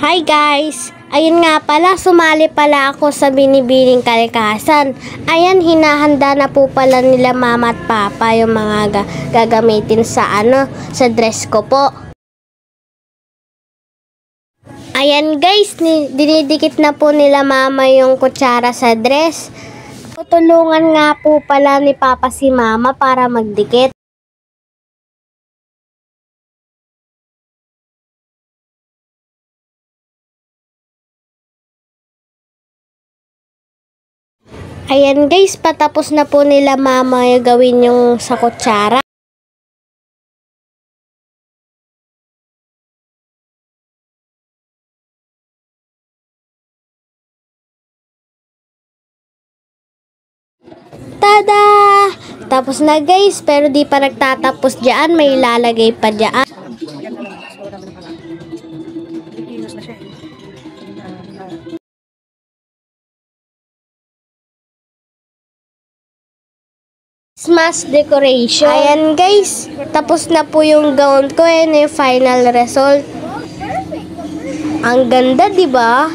Hi guys! Ayun nga pala, sumali pala ako sa binibining kalikasan. Ayan, hinahanda na po pala nila mama at papa yung mga gagamitin sa sa dress ko po. Ayan guys, dinidikit na po nila mama yung kutsara sa dress. Tutulungan nga po pala ni papa si mama para magdikit. Ayan guys, patapos na po nila mama yung gawin yung sa kutsara. Tada! Tapos na guys, pero di pa nagtatapos dyan, may ilalagay pa dyan. Christmas decoration. Ayan guys, tapos na po yung gown ko. Ayan yung final result. Ang ganda, di ba?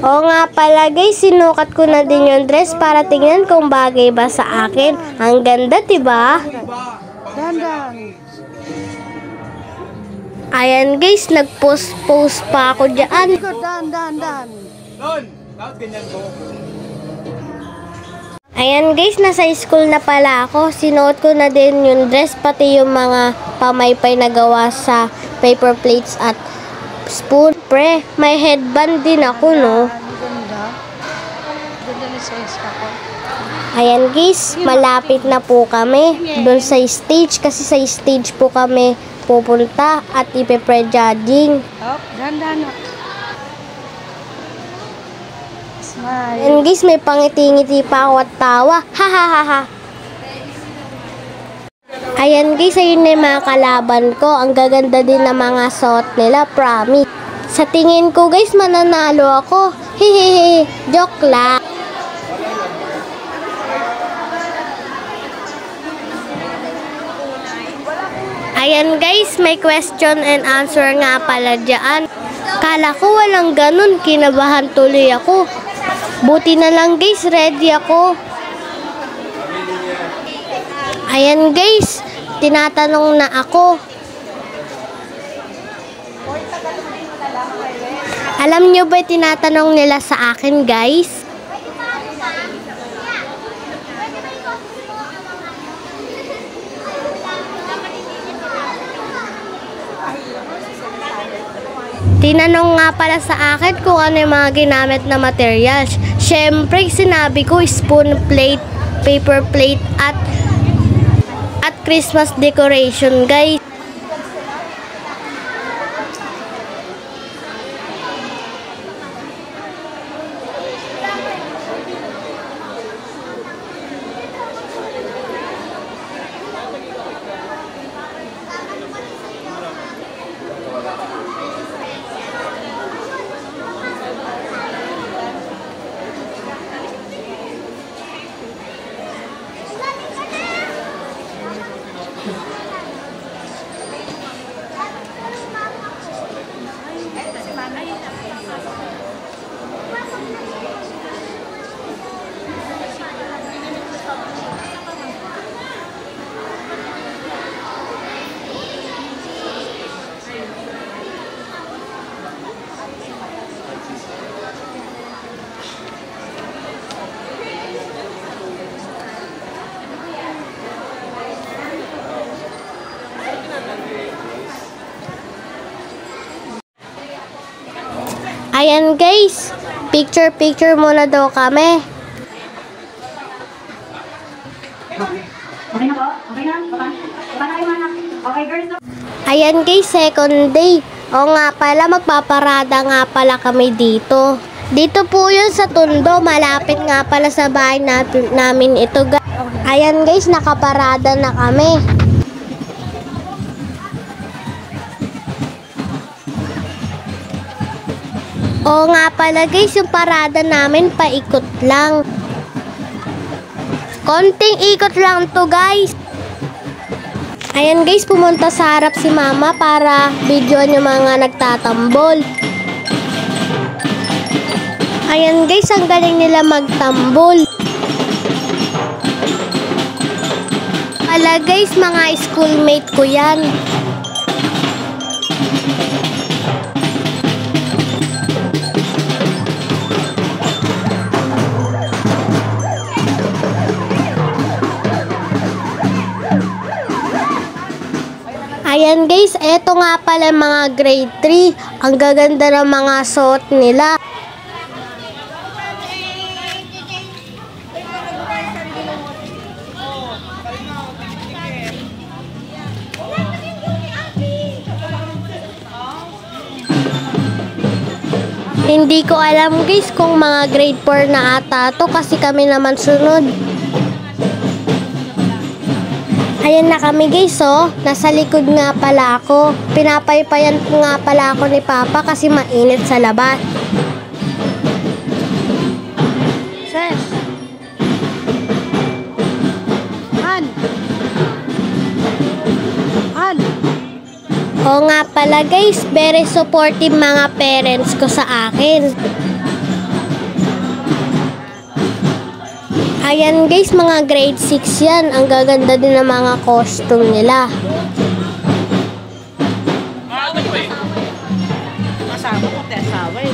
Oo nga pala guys, sinukat ko na din yung dress para tingnan kung bagay ba sa akin. Ang ganda, di ba? Ayan guys, nag-post pa ako dyan. Ayan guys, nasa school na pala ako. Sinuot ko na din yung dress, pati yung mga pamaypay na gawa sa paper plates at spoon. Pre, may headband din ako, no? Ayan guys, malapit na po kami doon sa stage, kasi sa stage po kami pupunta at ipe-prejudging. Smile. Ayan guys, may pangiti-ngiti pa ako at tawa. Ha ha ha ha. Ayan guys, ayun na yung mga kalaban ko. Ang gaganda din ng mga suot nila, promise. Sa tingin ko guys, mananalo ako. Hehehe, joke lang. Ayan guys, may question and answer nga pala dyan. Kala ko walang ganun, kinabahan tuloy ako. Buti na lang guys, ready ako. Ayan guys, tinatanong na ako. Alam nyo ba tinatanong nila sa akin guys? Tinanong nga pala sa akin kung ano yung mga ginamit na materials. Syempre, sinabi ko spoon plate, paper plate at Christmas decoration, guys. Ayan guys, picture muna daw kami. Ayan guys, second day. O nga pala, magpaparada nga pala kami dito. Dito po yun sa Tondo, malapit nga pala sa bahay namin ito guys. Ayan guys, nakaparada na kami. Oo nga pala guys, yung parada namin paikot lang. Konting ikot lang to guys. Ayan guys, pumunta sa harap si mama para videoan yung mga nagtatambol. Ayan guys, ang galing nila magtambol. Ala guys, mga schoolmate ko yan. Ayan guys, eto nga pala mga grade 3. Ang gaganda ng mga suot nila. Hindi ko alam guys kung mga grade 4 na ata to kasi kami naman sunod. Ayan na kami guys oh, nasa likod nga pala ako. Pinapaypayan nga pala ako ni Papa kasi mainit sa labas. Ses! Han! Han! Oo nga pala guys, very supportive mga parents ko sa akin. Ayan guys, mga grade 6 yan. Ang gaganda din ng mga costume nila. Kasama ko, asawa eh.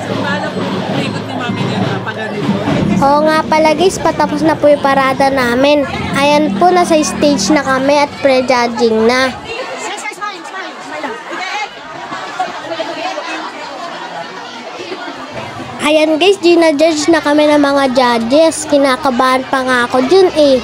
Sumala po, ikot ni mami niya na paganito. Oo nga pala guys, patapos na po yung parada namin. Ayan po, nasa stage na kami at pre-judging na. Ayan guys, gina-judge na kami ng mga judges. Kinakabahan pa nga ako dun eh.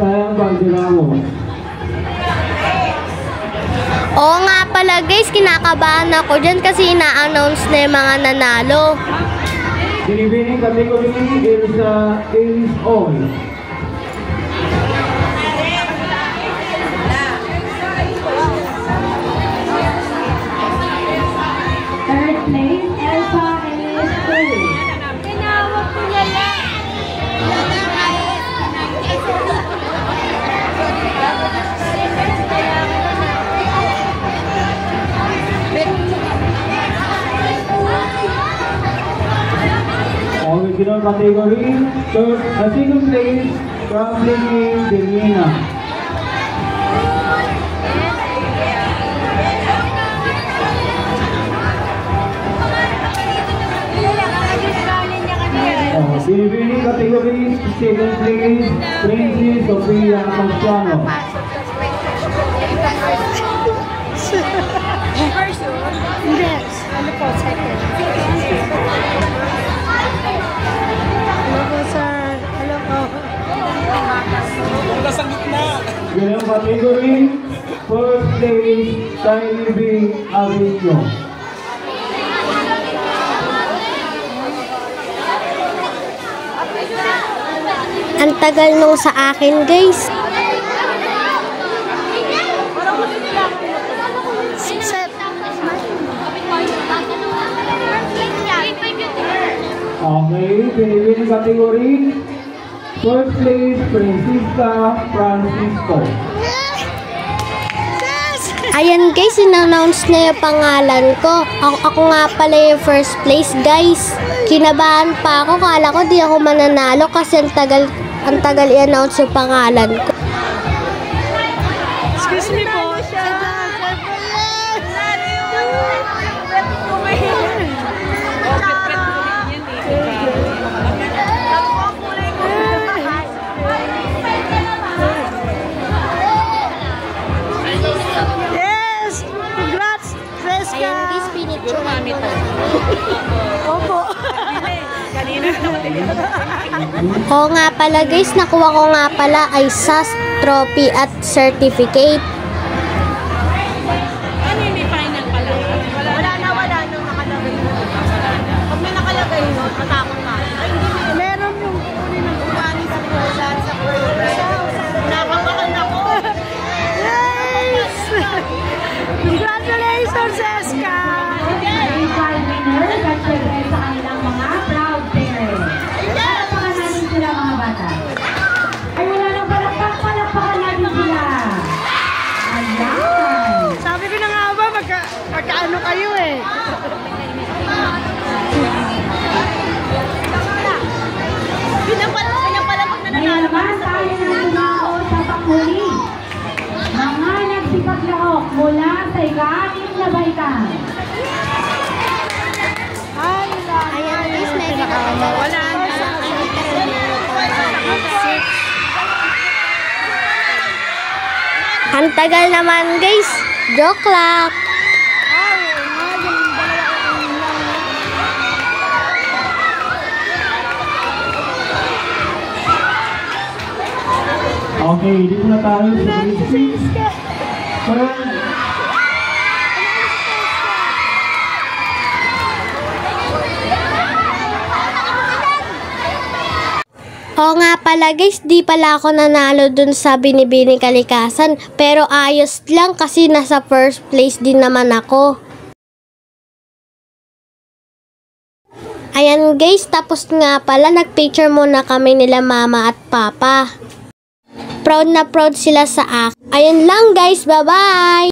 Sayang bandera mo. Oo nga pala guys, kinakabahan ako dyan kasi ina-announce na yung mga nanalo. Binibining kategory is Ace Oil. Third place, Elsa and Chloe. Tinawag ko niya lang. Original category, second place, traveling in Delmina. Binibining category, second place, Princess Sofia Canciano. Yes. Ano po, second? Ano po, sir? Ano po? Nasa gitna. Ganang category, first place, Tiny B. Arisio. Ang tagal nung sa akin, guys. Okay, binibining category, first place, Francisca Francisco. Ayan guys, in-announce na yung pangalan ko. Ako nga pala yung first place guys. Kinabahan pa ako, kala ko di ako mananalo kasi ang tagal i-announce yung pangalan ko. Excuse me po. Seska! Ayan guys, pinicture Siguro mami to. Opo. Kanina Oo nga pala guys, nakuha ko nga pala ay SAS trophy at certificate. Ano yung may final pala? Wala na nakalagay. Pag may nakalagay nun, matakot na. Ay, hindi mo. Meron yung uli ng umani sa kulan, sa kulan. Nakakakan ako. Yes! Congratulations, Seska! Five winners at syempre sa kanilang mga proud parents. Palakpakan natin sila mga bata. Ay wala nang palakpakan natin sila. Ayan. Sabi ko na nga ba, magkaano kayo eh. Pinapalapag na Ngayon naman tayo na tumao sa panghuli. Mga nagsipaglaok mula sa ika-anim na baitan. Ayan guys, may Wala na. Ang tagal naman guys, joke lang. Okay, dito na tayo sa grade 6. Turn. Oo nga pala guys, di pala ako nanalo dun sa binibining kalikasan. Pero ayos lang kasi nasa first place din naman ako. Ayan guys, tapos nga pala nagpicture muna kami nila mama at papa. Proud na proud sila sa akin. Ayun lang guys, bye bye!